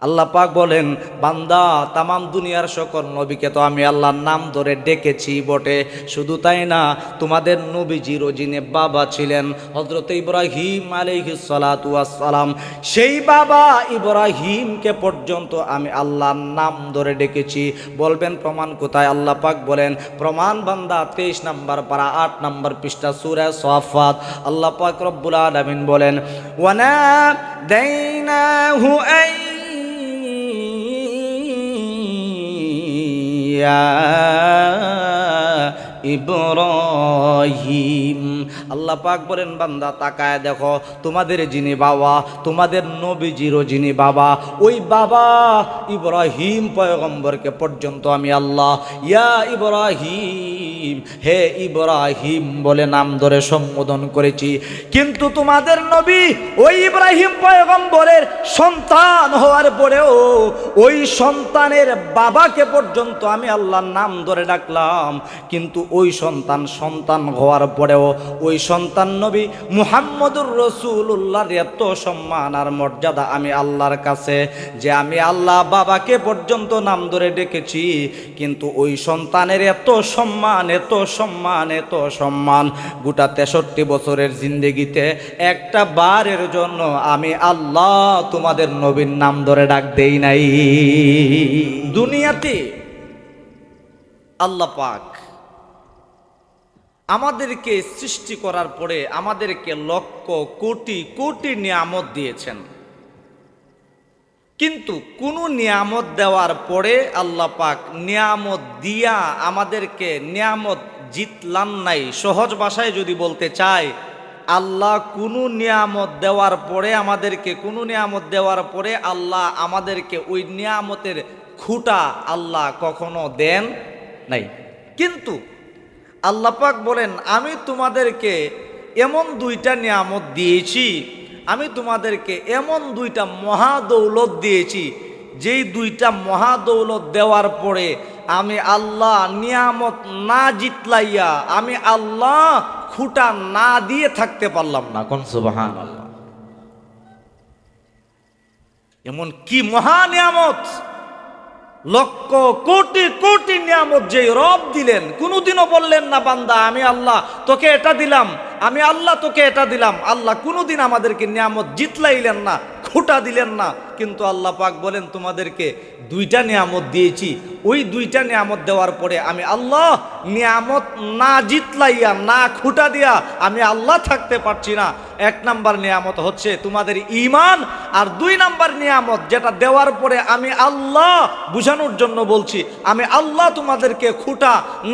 আল্লাহ পাক বলেন, বান্দা তামাম দুনিয়ার সকল নবীকে তো আমি আল্লাহর নাম ধরে ডেকেছি বটে, শুধু তাই না, তোমাদের নবীজিরও যিনি বাবা ছিলেন হযরত ইব্রাহিম আলাইহিস সালাতু ওয়াস সালাম, সেই বাবা ইব্রাহিমকে পর্যন্ত আমি আল্লাহর নাম ধরে ডেকেছি। বলবেন প্রমাণ কোথায়? আল্লাহ পাক বলেন প্রমাণ বান্দা 23 নম্বর পারা 8 নম্বর পৃষ্ঠা সূরা সাফাত। আল্লাহ পাক রব্বুল আলামিন বলেন, ওয়ানা দাইনাহু আই ইব্রাহিম। আল্লাহ পাক বলেন বান্দা তাকায় দেখো, তোমাদের যিনি বাবা, তোমাদের নবীজিরও যিনি বাবা, ওই বাবা ইব্রাহিম পয়গম্বরকে পর্যন্ত আমি আল্লাহ ইয়া ইব্রাহিম, হে ইব্রাহিম বলে নাম ধরে সম্বোধন করেছি। কিন্তু তোমাদের নবী ওই ইব্রাহিম পয়গম্বরের সন্তান হওয়ার পরেও ওই সন্তানের বাবাকে পর্যন্ত আমি আল্লাহর নাম ধরে ডাকলাম। কিন্তু ওই সন্তান হওয়ার পরেও ওই সন্তান নবী মুহাম্মদুর রাসূলুল্লাহর এত সম্মান আর মর্যাদা আমি আল্লাহর কাছে, যে আমি আল্লাহ বাবাকে পর্যন্ত নাম ধরে ডেকেছি। কিন্তু ওই সন্তানের এত সম্মান, এত সম্মান, এত সম্মান, গোটা 63 বছরের জিন্দেগিতে একটা বারের জন্য আমি আল্লাহ তোমাদের নবীর নাম ধরে ডাক দেই নাই। দুনিয়াতে আল্লাহ পাক আমাদেরকে সৃষ্টি করার পরে আমাদেরকে লক্ষ কোটি কোটি নিয়ামত দিয়েছেন, কিন্তু কোন নিয়ামত দেওয়ার পরে আল্লাহ পাক নিয়ামত দিয়া আমাদেরকে নিয়ামত জিতলাম নাই। সহজ ভাষায় যদি বলতে চাই, আল্লাহ কোনো নিয়ামত দেওয়ার পরে আমাদেরকে, কোনো নিয়ামত দেওয়ার পরে আল্লাহ আমাদেরকে ওই নিয়ামতের খুঁটা আল্লাহ কখনো দেন নাই। কিন্তু আল্লাহ পাক বলেন, আমি তোমাদেরকে এমন 2টা নিয়ামত দিয়েছি, আমি তোমাদেরকে এমন 2টা মহাদৌলত দিয়েছি, যেই 2টা মহাদৌলত দেওয়ার পরে আমি আল্লাহ নিয়ামত না জিতলাইয়া, আমি আল্লাহ খুঁটা না দিয়ে থাকতে পারলাম না। কোন সুবহানাল্লাহ! এমন কি মহা নিয়ামত, লক্ষ কোটি কোটি নিয়ামত যে রব দিলেন, কোনোদিনও বললেন না বান্দা আমি আল্লাহ তোকে এটা দিলাম, আমি আল্লাহ তোকে এটা দিলাম। আল্লাহ কোনোদিন আমাদেরকে নিয়ামত জিতলাইলেন না, খুঁটা দিলেন না। কিন্তু আল্লাহ পাক বলেন তোমাদেরকে 2টা নিয়ামত দিয়েছি, ওই 2টা নিয়ামত দেওয়ার পরে আমি আল্লাহ নিয়ামত না জিতলাইয়া, না খুঁটা দিয়া আমি আল্লাহ থাকতে পারছি না। 1 নাম্বার নিয়ামত হচ্ছে তোমাদের ঈমান, আর 2 নাম্বার নিয়ামত যেটা দেওয়ার পরে আমি আল্লাহ, বুঝানোর জন্য বলছি, আমি আল্লাহ তোমাদেরকে খুঁটা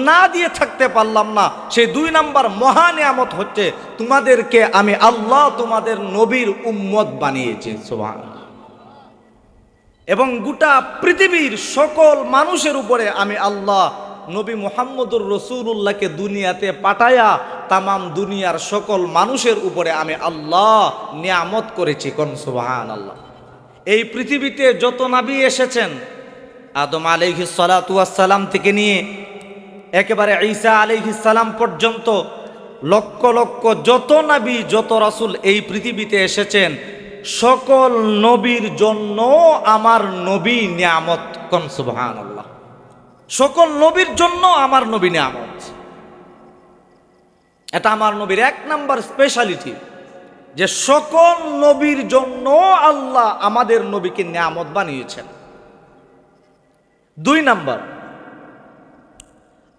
না দিয়ে থাকতে পারলাম না, সেই 2 নাম্বার মহা নিয়ামত হচ্ছে তোমাদেরকে আমি আল্লাহ তোমাদের নবীর উম্মত বানিয়েছি। সুবহানাল্লাহ! এবং গোটা পৃথিবীর সকল মানুষের উপরে আমি আল্লাহ নবী মুহাম্মদুর রাসূলুল্লাহকে দুনিয়াতে পাঠায়া তামাম দুনিয়ার সকল মানুষের উপরে আমি আল্লাহ নিয়ামত করেছি। কোন সুবহানাল্লাহ! এই পৃথিবীতে যত নবী এসেছেন, আদম আলাইহিস সালাতু ওয়াস সালাম থেকে নিয়ে একেবারে ঈসা আলাইহিস সালাম পর্যন্ত লক্ষ লক্ষ যত নবী, যত রাসূল এই পৃথিবীতে এসেছেন, সকল নবীর জন্য আমার নবী নিয়ামত। কোন সুবহানাল্লাহ! সকল নবীর জন্য আমার নবী নিয়ামত। এটা আমার নবীর 1 নাম্বার স্পেশালিটি, যে সকল নবীর জন্য আল্লাহ আমাদের নবীকে নিয়ামত বানিয়েছেন। 2 নাম্বার,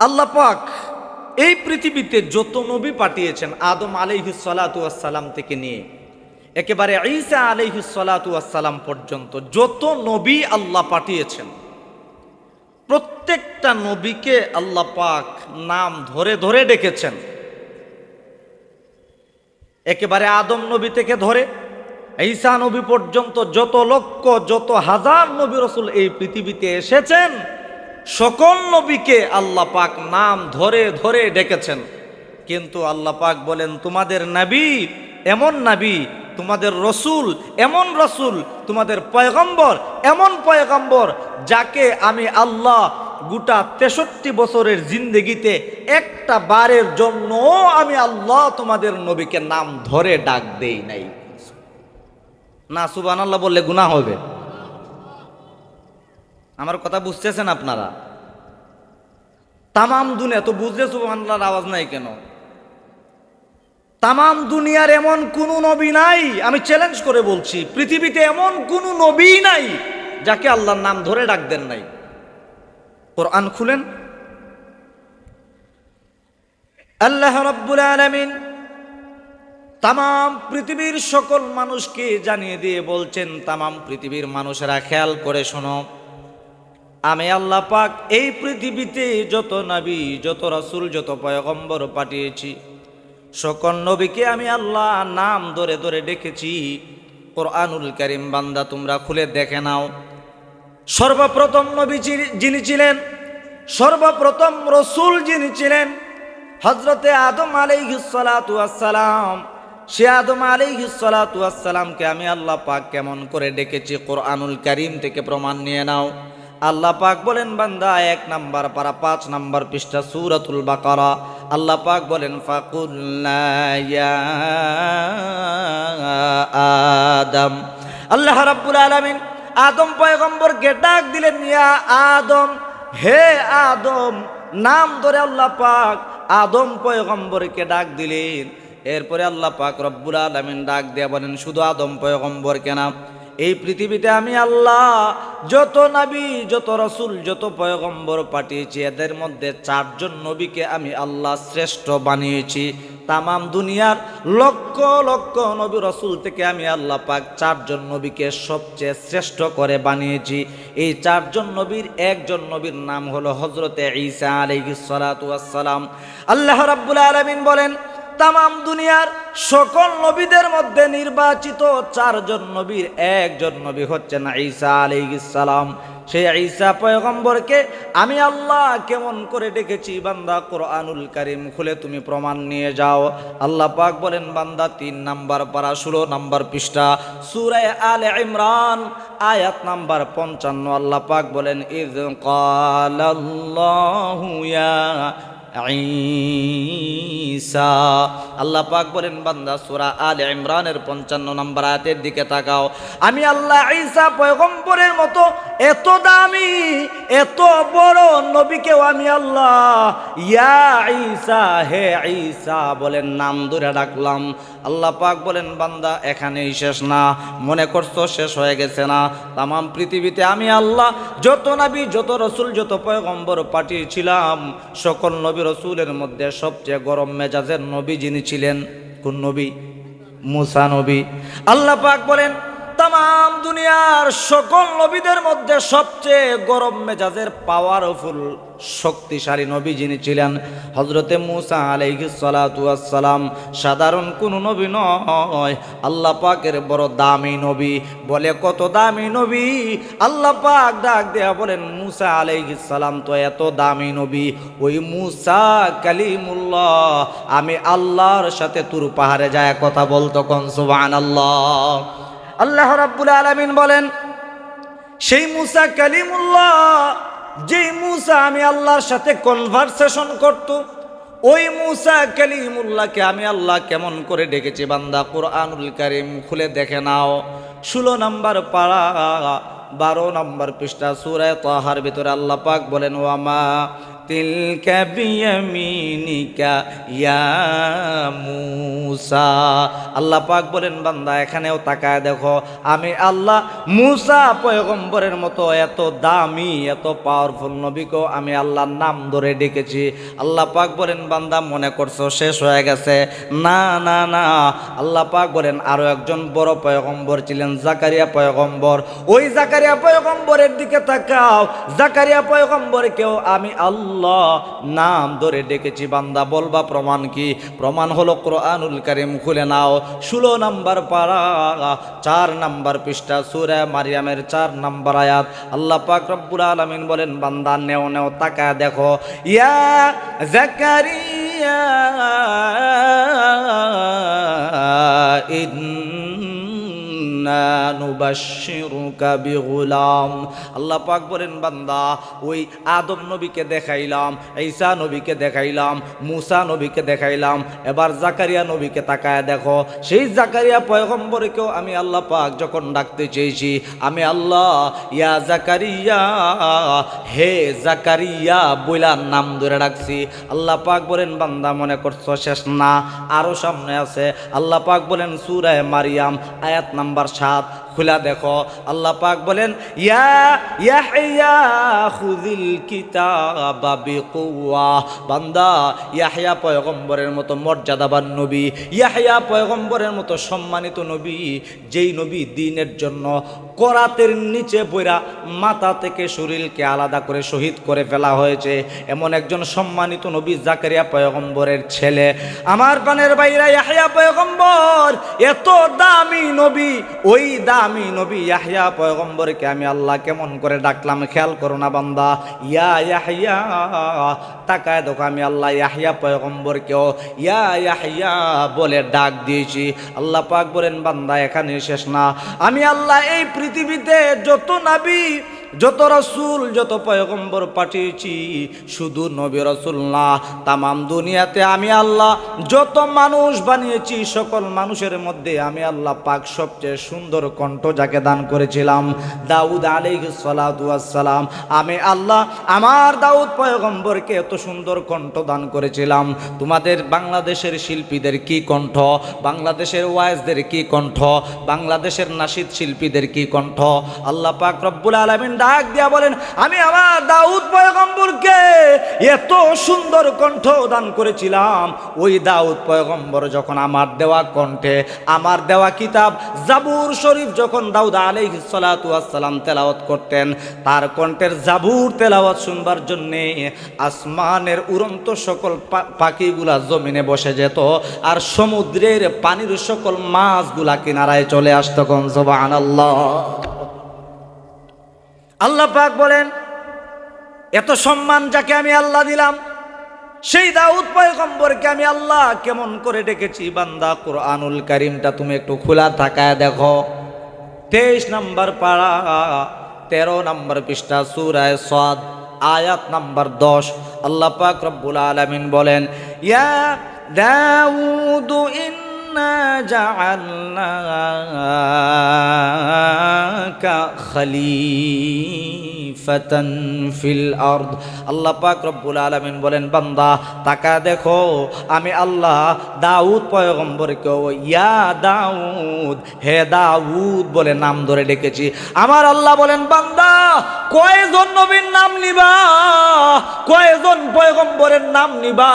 আল্লাহ পাক এই পৃথিবীতে যত নবী পাঠিয়েছেন, আদম আলাইহিস সালাতু ওয়াস সালাম থেকে নিয়ে একেবারে ঈসা আলাইহিস সালাতু ওয়াস সালাম পর্যন্ত যত নবী আল্লাহ পাঠিয়েছেন, প্রত্যেকটা নবীকে আল্লাহ পাক নাম ধরে ধরে ডেকেছেন। একেবারে আদম নবী থেকে ধরে ঈসা নবী পর্যন্ত যত লক্ষ, যত হাজার নবী রাসূল এই পৃথিবীতে এসেছেন, সকল নবীকে আল্লাহ পাক নাম ধরে ধরে ডেকেছেন। কিন্তু আল্লাহ পাক বলেন তোমাদের নবী এমন নবী, তোমাদের রসুল এমন রসুল, তোমাদের পয়গম্বর এমন পয়গম্বর, যাকে আমি আল্লাহ গোটা 63 বছরের জিন্দেগিতে একটা বারের জন্য আমি আল্লাহ তোমাদের নবীকে নাম ধরে ডাক দেই নাই। না সুবহানাল্লাহ বললে গুনাহ হবে। আমার কথা বুঝতেছেন আপনারা? তামাম দুনিয়া তো বুঝলে সুবহানাল্লাহর আওয়াজ নাই কেন? তামাম দুনিয়ার এমন কোনো নবী নাই, আমি চ্যালেঞ্জ করে বলছি, পৃথিবীতে এমন কোনো নবী নাই যাকে আল্লাহর নাম ধরে ডাক দেন নাই। কোরআন খুলেন, আল্লাহ রাব্বুল আলামিন তামাম পৃথিবীর সকল মানুষকে জানিয়ে দিয়ে বলছেন, তামাম পৃথিবীর মানুষেরা খেয়াল করে শোনো, আমি আল্লাহ পাক এই পৃথিবীতে যত নবী, যত রাসূল, যত পয়গম্বর পাঠিয়েছি, সকল নবীকে আমি আল্লাহ নাম ধরে ধরে ডেকেছি। কোরআনুল কারীম বান্দা তোমরা খুলে দেখে নাও, সর্বপ্রথম নবী যিনি ছিলেন, সর্বপ্রথম রসুল যিনি ছিলেন, হযরতে আদম আলাইহিস সালাতু ওয়াস সালাম। সে আদম আলাইহিস সালাতু ওয়াস সালামকে আমি আল্লাহ পাক কেমন করে ডেকেছি কোরআনুল কারীম থেকে প্রমাণ নিয়ে নাও। আল্লাহ পাক বলেন বান্দা 1 নাম্বার পারা 5 নাম্বার পৃষ্ঠা সূরাতুল বাকারা, আল্লাহ পাক বলেন ফাকুল্না ইয়া আদম, আল্লাহ রাব্বুল আলামিন আদম পয়গম্বরকে ডাক দিলেন, ইয়া আদম, হে আদম, নাম ধরে আল্লাহ পাক আদম পয়গম্বরকে ডাক দিলেন। এরপরে আল্লাহ পাক রব্বুল আলামিন ডাক দিয়ে বলেন, শুধু আদম পয়গম্বরকে না, এই পৃথিবীতে আমি আল্লাহ যত নবী, যত রাসূল, যত পয়গম্বর পাঠিয়েছি, এদের মধ্যে 4 জন নবীকে আমি আল্লাহ শ্রেষ্ঠ বানিয়েছি। তামাম দুনিয়ার লক্ষ লক্ষ নবী রাসূল থেকে আমি আল্লাহ পাক 4 জন নবীকে সবচেয়ে শ্রেষ্ঠ করে বানিয়েছি। এই 4 জন নবীর একজন নবীর নাম হলো হযরতে ঈসা আলাইহিস সালাতু ওয়াস সালাম। আল্লাহ রাব্বুল আলামিন বলেন, তামাম দুনিয়ার সকল নবীদের মধ্যে নির্বাচিত 4 জন নবীর একজন নবী হচ্ছেন ঈসা আলাইহিস সালাম। সেই ঈসা পয়গম্বরকে আমি আল্লাহ কেমন করে ডেকেছি বান্দা কোরআনুল কারীম খুলে তুমি প্রমাণ নিয়ে যাও। আল্লাহ পাক বলেন বান্দা 3 নাম্বার পারা 16 নাম্বার পৃষ্ঠা সূরা আলে ইমরান আয়াত নাম্বার 55, আল্লাহ পাক বলেন ইয ক্বালাল্লাহু ইয়া ঈসা, আল্লাহ পাক বলেন বান্দা সূরা আলে ইমরানের 55 নম্বর আয়াতের দিকে তাকাও, আমি আল্লাহ ঈসা পয়গম্বরের মতো এত দামি, এত বড় নবীকেও আমি আল্লাহ ইয়া ঈসা, হে ঈসা বলেন নাম ধরে ডাকলাম। আল্লাহ পাক বলেন বান্দা এখানেই শেষ না, মনে করছো শেষ হয়ে গেছে না? তামাম পৃথিবীতে আমি আল্লাহ যত নবী, যত রাসূল, যত পয়গম্বর পাঠিয়েছিলাম, সকল নবী রাসূলের মধ্যে সবচেয়ে গরম মেজাজের নবী যিনি ছিলেন, কোন নবী? মুসা নবী। আল্লাহ পাক বলেন তামাম দুনিয়ার সকল নবীদের মধ্যে সবচেয়ে গরম মেজাজের পাওয়ারফুল শক্তিশালী নবী যিনি ছিলেন, হযরতে মুসা আলাইহিস সালাতু ওয়াস সালাম। সাধারণ কোন নবী নয়, আল্লাহ পাকের বড় দামি নবী। বলে কত দামি নবী? আল্লাহ পাক ডাক দেয়া বলেন মুসা আলাইহিস সালাম তো এত দামি নবী, ওই মুসা কালিমুল্লাহ আমি আল্লাহর সাথে তুর পাহাড়ে যায় কথা বলতো, কোন সুবহানাল্লাহ। আল্লাহ রাব্বুল আলামিন বলেন সেই মুসা কালিমুল্লাহ, যেই মুসা আমি আল্লাহর সাথে কনভারসেশন করত, ওই মুসা কালিমুল্লাহকে আমি আল্লাহ কেমন করে ডেকেছি বান্দা কোরআনুল কারীম খুলে দেখে নাও। 16 নম্বর পারা 12 নম্বর পৃষ্ঠা সূরা তাহার ভিতরে আল্লাহ পাক বলেন ওয়ামা তিলকা বিয়ামিনিকা ইয়া মুসা। আল্লাহ পাক বলেন বান্দা এখানেও তাকায় দেখো, আমি আল্লাহ মুসা পয়গম্বরের মতো এত দামি, এত পাওয়ারফুল নবীকেও আমি আল্লাহর নাম ধরে ডেকেছি। আল্লাহ পাক বলেন বান্দা মনে করছো শেষ হয়ে গেছে? না না না, আল্লাহ পাক বলেন আরো একজন বড় পয়গম্বর ছিলেন জাকারিয়া পয়গম্বর। ওই জাকারিয়া পয়গম্বরের দিকে তাকাও, জাকারিয়া পয়গম্বরকেও আমি আল্লাহ নাম ধরে ডেকেছি বান্দা। বলবা প্রমাণ কি? প্রমাণ হলো কোরআনুল কারীম খুলে নাও, 16 নম্বর পারা 4 নম্বর পৃষ্ঠা সূরা মারিয়ামের 4 নম্বর আয়াত। আল্লাহ পাক রব্বুল আলামিন বলেন বান্দা নেও নেও তাকায় দেখো, ইয়া জাকারিয়া ইন্না নুবাশশিরুকা বিগুলাম। আল্লাহ পাক বলেন বান্দা ওই আদম নবীকে দেখাইলাম, ঈসা নবীকে দেখাইলাম, মুসা নবীকে দেখাইলাম, এবার জাকারিয়া নবীকে তাকায় দেখো। সেই জাকারিয়া পয়গম্বরকেও আমি আল্লাহ পাক যখন ডাকতে চেয়েছি, আমি আল্লাহ ইয়া জাকারিয়া, হে জাকারিয়া বইলা নাম ধরে ডাকছি। আল্লাহ পাক বলেন বান্দা মনে করছো শেষ না, আরো সামনে আছে। আল্লাহ পাক বলেন সূরা মারিয়াম আয়াত নাম্বার 7 খুলা দেখো। আল্লাহ পাক বলেন ইয়া ইয়াহইয়া খুযিল কিতাবা বিকুওয়া। বান্দা ইয়াহইয়া পয়গম্বরের মতো মর্যাদাবান নবী, ইয়াহইয়া পয়গম্বরের মতো সম্মানিত নবী, যেই নবী দ্বীনের জন্য করাতের নিচে বইরা মাথা থেকে শরীরকে আলাদা করে শহীদ করে ফেলা হয়েছে, এমন একজন সম্মানিত নবী জাকারিয়া পয়গম্বরের ছেলে। আমার প্রাণের ভাইরা ইয়াহইয়া পয়গম্বর এত দামি নবী, ওই দামি নবী ইয়াহইয়া পয়গম্বরকে আমি আল্লাহ কেমন করে ডাকলাম খেয়াল করো না বান্দা। ইয়া ইয়াহইয়া, তাকায় দেখো আমি আল্লাহ ইয়াহইয়া পয়গম্বরকেও ইয়া ইয়াহইয়া বলে ডাক দিয়েছি। আল্লাহ পাক বলেন বান্দা এখানে শেষ না, আমি আল্লাহ এই পৃথিবীতে যত নবী, যত রসুল, যত পয়গম্বর পাঠিয়েছি, শুধু নবী রসুল না, তামাম দুনিয়াতে আমি আল্লাহ যত মানুষ বানিয়েছি, সকল মানুষের মধ্যে আমি আল্লাহ পাক সবচেয়ে সুন্দর কণ্ঠ যাকে দান করেছিলাম, দাউদ আলাইহিস সালাতু ওয়াস সালাম, আমি আল্লাহ আমার দাউদ পয়গম্বরকে এত সুন্দর কণ্ঠ দান করেছিলাম। তোমাদের বাংলাদেশের শিল্পীদের কি কণ্ঠ, বাংলাদেশের ওয়াইজদের কি কণ্ঠ, বাংলাদেশের নাশিদ শিল্পীদের কি কণ্ঠ। আল্লাহ পাক রব্বুল আলামিন ডাক দিয়া বলেন আমি আমার দাউদ পয়গম্বরকে এত সুন্দর কণ্ঠ দান করেছিলাম। ওই দাউদ পয়গম্বর যখন আমার দেওয়া কণ্ঠে, আমার দেওয়া কিতাব জাবুর শরীফ যখন দাউদ আলাইহিস সালাতু ওয়াস সালাম তেলাওয়াত করতেন, তার কণ্ঠের জাবুর তেলাওয়াত শুনবার জন্যে আসমানের উড়ন্ত সকল পাখিগুলা জমিনে বসে যেত, আর সমুদ্রের পানির সকল মাছগুলা কিনারায় চলে আসত। কোন সুবহানাল্লাহ। আল্লাহ পাক বলেন এত সম্মান যাকে আমি আল্লাহ দিলাম, সেই দাউদ পয়গম্বরকে আমি আল্লাহ কেমন করে ডেকেছি। বান্দা কুরআনুল কারীমটা তুমি একটু খোলা তাকায় দেখো, 23 নম্বর পারা 13 নম্বর পৃষ্ঠা সূরা সাদ আয়াত নাম্বার 10। আল্লাহ পাক রব্বুল আলামিন বলেন ইয়া দাউদ ইন্না জাআলনাকা খলিফাতান ফিল আরদ। আল্লাহ পাক রব্বুল আলামিন বলেন বান্দা তাকা দেখো, আমি আল্লাহ দাউদ পয়গম্বরকে ইয়া দাউদ, হে দাউদ বলে নাম ধরে ডেকেছি। আমার আল্লাহ বলেন বান্দা কয়জন নবীর নাম নিবা, কয়জন পয়গম্বরের নাম নিবা?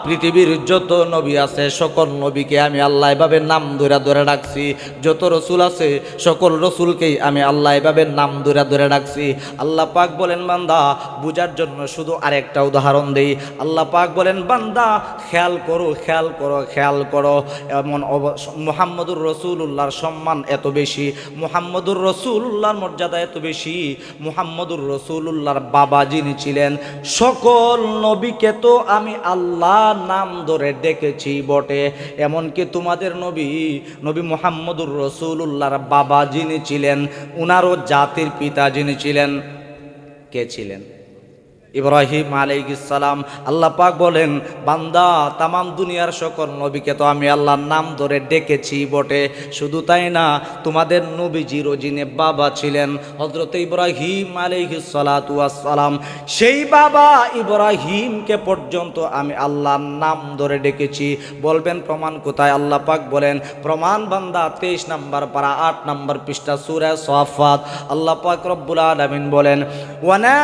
পৃথিবীর যত নবী আছে সকল নবীকে আমি আল্লাহ এভাবে নাম ধরে ধরে ডাকছি, যত রসুল আছে সকল রসুলকেই আমি আল্লাহ এভাবে নাম ধরে ধরে ডাকছি। আল্লাহ পাক বলেন বান্দা বুঝার জন্য শুধু আরেকটা উদাহরণ দেই। আল্লাহ পাক বলেন বান্দা খেয়াল করো, খেয়াল করো, খেয়াল করো, এমন মুহাম্মদুর রসুল্লাহর সম্মান এত বেশি, মুহাম্মদুর রসুল্লাহর মর্যাদা এত বেশি, মুহাম্মদুর রসুল্লাহর বাবা যিনি ছিলেন, সকল নবীকে তো আমি আল্লাহ নাম ধরে ডেকেছি বটে, এমনকি তোমাদের নবী নবী মুহাম্মদুর রসুল্লাহর বাবা যিনি ছিলেন, উনারও জাতির পিতা যিনি ছিলেন, কে ছিলেন? ইব্রাহিম আলাইহিস সালাম। আল্লাহ পাক বলেন বান্দা তামাম দুনিয়ার সকল নবীকে তো আমি আল্লাহর নাম ধরে ডেকেছি বটে, শুধু তাই না তোমাদের নবীজিরও যিনি বাবা ছিলেন হযরত ইব্রাহিম আলাইহিস সালাতু ওয়াস সালাম, সেই বাবা ইব্রাহিমকে পর্যন্ত আমি আল্লাহর নাম ধরে ডেকেছি। বলবেন প্রমাণ কোথায়? আল্লাহ পাক বলেন প্রমাণ বান্দা 23 নম্বর পারা 8 নম্বর পৃষ্ঠা সূরা সাফাত। আল্লাহ পাক রব্বুল আলামিন বলেন ওয়ানা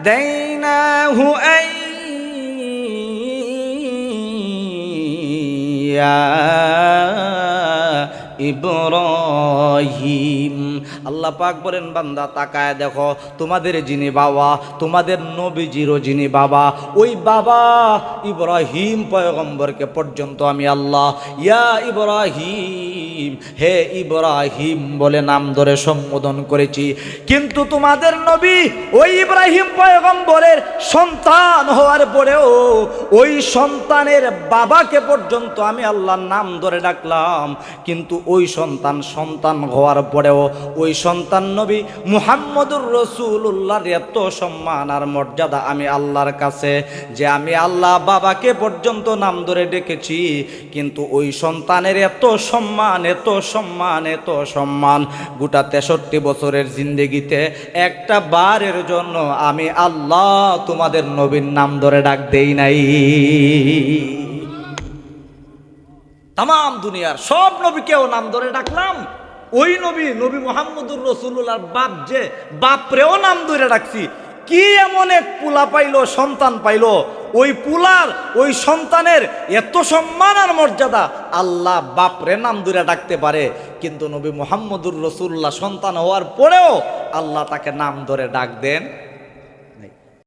দাইনাহু আইয়া ইব্রাহিম। আল্লাহ পাক বলেন বান্দা তাকায় দেখো, তোমাদের যিনি বাবা, তোমাদের নবীজিরও যিনি বাবা, ওই বাবা ইব্রাহিম পয়গম্বরকে পর্যন্ত আমি আল্লাহ ইয়া ইব্রাহিম ইব্রাহিম, হে ইব্রাহিম বলে নাম ধরে সম্বোধন করেছি। কিন্তু তোমাদের নবী ওই ইব্রাহিম পয়গম্বরের সন্তান হওয়ার পরেও ওই সন্তানের বাবাকে পর্যন্ত আমি আল্লাহর নাম ধরে ডাকলাম, কিন্তু ওই সন্তান হওয়ার পরেও ওই সন্তান নবী মুহাম্মদুর রাসূলুল্লাহর এত সম্মান আর মর্যাদা আমি আল্লাহর কাছে যে আমি আল্লাহ বাবাকে পর্যন্ত নাম ধরে ডেকেছি, কিন্তু ওই সন্তানের এত সম্মান, এত সম্মান, এত সম্মান গোটা 63 বছরের জিন্দেগিতে একটা বারের জন্য আমি আল্লাহ তোমাদের নবীর নাম ধরে ডাক দেই নাই। তামাম দুনিয়ার সব নবীকেও নাম ধরে ডাকলাম, ওই নবী মুহাম্মদুর রাসূলুল্লাহর বাপ যে বাপরেও নাম ধরে ডাকছি। কি এমন এক পুলা পাইলো, সন্তান পাইলো, ওই পুলার ওই সন্তানের এত সম্মান আর মর্যাদা, আল্লাহ বাপরে নাম ধরে ডাকতে পারে, কিন্তু নবী মুহাম্মদুর রাসূলুল্লাহ সন্তান হওয়ার পরেও আল্লাহ তাকে নাম ধরে ডাক দেন